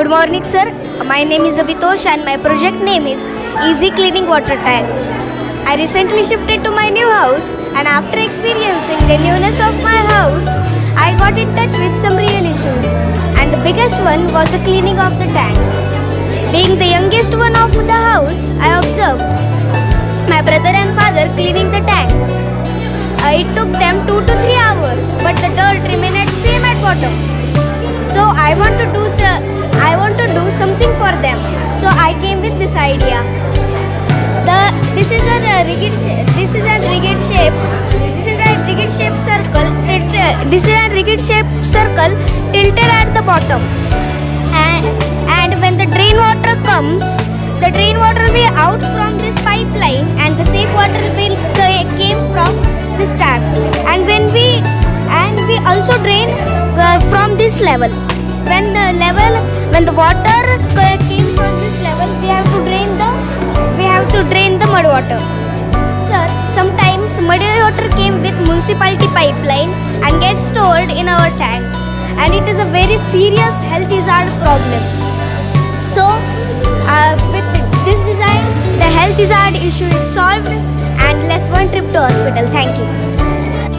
Good morning, sir. My name is Abhitosh and my project name is Easy Cleaning Water Tank. I recently shifted to my new house, and after experiencing the newness of my house, I got in touch with some real issues, and the biggest one was the cleaning of the tank. Being the youngest one of the house, I observed my brother and father cleaning the tank. It took them 2 to 3 hours, but the dirt remained same at bottom. So I want to do something for them. So I came with this idea. This is a rigid shape circle. This is a rigid shape circle tilted at the bottom. And when the drain water comes, the drain water will be out from this pipeline, and the safe water will came from this tap. And we also drain from this level. When the water came from this level, we have to drain the mud water. Sir, sometimes mud water came with municipality pipeline and gets stored in our tank, and it is a very serious health hazard problem. So, with this design, the health hazard issue is solved and less one trip to hospital. Thank you.